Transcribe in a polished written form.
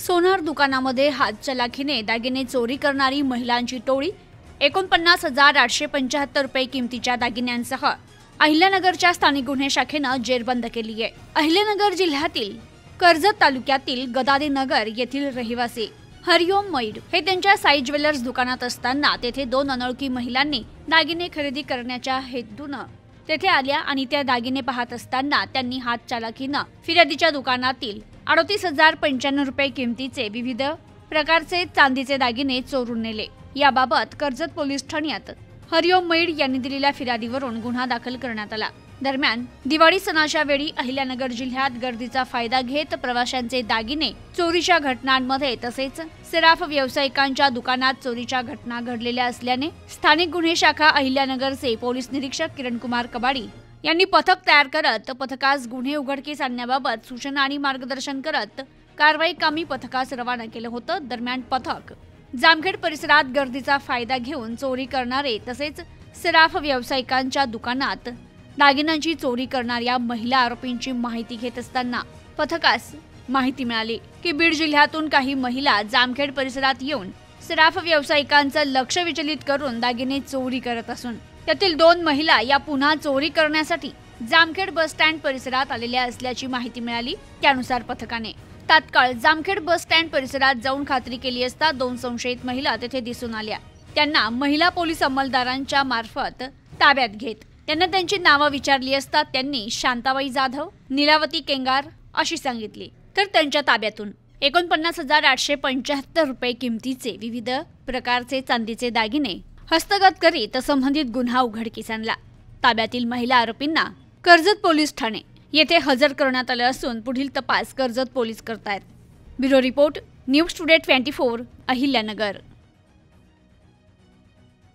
सोनार दुकानामध्ये हातचलाखीने दागिने चोरी करणारी महिलांची टोळी 49,875 रुपये किमतीच्या दागिन्यांसह अहिल्यानगरच्या स्थानिक गुन्हे शाखेनं जेरबंद केली आहे। अहिल्यानगर जिल्ह्यातील कर्जत तालुक्यातील गदादे नगर येथील रहिवासी हरिओम मैड हे त्यांच्या साई ज्वेलर्स दुकानात असताना तेथे दोन अनोळखी महिलांनी दागिने खरेदी करण्याच्या हेतूने तेथे आल्या आणि त्या दागिने पाहत असताना त्यांनी हातचलाखीने फिर्यादीच्या दुकानातील 38,095 रुपये किमतीचे विविध प्रकारचे चांदीचे दागिने चोरून नेले। याबाबत कर्जत पोलीस ठाण्यात हरिओम मैड यांनी दिलेल्या फिर्यादीवरून गुन्हा दाखल करण्यात आला। दरम्यान दिवाळी सणाच्या वेळी अहिल्यानगर जिल्ह्यात गर्दीचा फायदा घेत प्रवाशांचे दागिने चोरीच्या घटनांमध्ये तसेच सराफ व्यावसायिकांच्या दुकानात चोरीच्या घटना घडलेल्या असल्याने स्थानिक गुन्हे शाखा अहिल्यानगरचे पोलीस निरीक्षक किरणकुमार कबाडी यांनी पथक तयार करत पथकास गुन्हे उघडकीस आणण्याबाबत सूचना आणि मार्गदर्शन करत कारवाई कामी पथकास रवाना केलं होतं। दरम्यान पथक जामखेड परिसरात गर्दीचा फायदा घेऊन चोरी करणारे तसेच सराफ व्यावसायिकांच्या दुकानात दागिन्यांची चोरी करणाऱ्या महिला आरोपींची माहिती घेत असताना पथकास माहिती मिळाली की बीड जिल्ह्यातून काही महिला जामखेड परिसरात येऊन सराफ व्यावसायिकांचं लक्ष विचलित करून दागिने चोरी करत असून त्यातील दोन महिला या पुन्हा चोरी करण्यासाठी जामखेड बस स्टँड परिसरात आलेल्या असल्याची माहिती मिळाली। त्यानुसार पथकाने तात्काळ जामखेड बस स्टँड परिसरात जाऊन खात्री केली असता दोन संशयित महिला तेथे दिसून आल्या। त्यांना महिला पोलीस अंमलदारांच्या मार्फत ताब्यात घेत त्यांना त्यांची नावं विचारली असता त्यांनी शांताबाई जाधव, नीलावती केंगार अशी सांगितली। तर त्यांच्या ताब्यातून 49,875 रुपये किमतीचे विविध प्रकारचे चांदीचे दागिने हस्तगत करीत संबंधित गुन्हा उघडकीस आणला। ताब्यातील महिला आरोपींना कर्जत पोलीस ठाणे येथे हजर करण्यात आले असून पुढील तपास कर्जत पोलीस करतायत। Bureau report, news today 24, Ahilyanagar.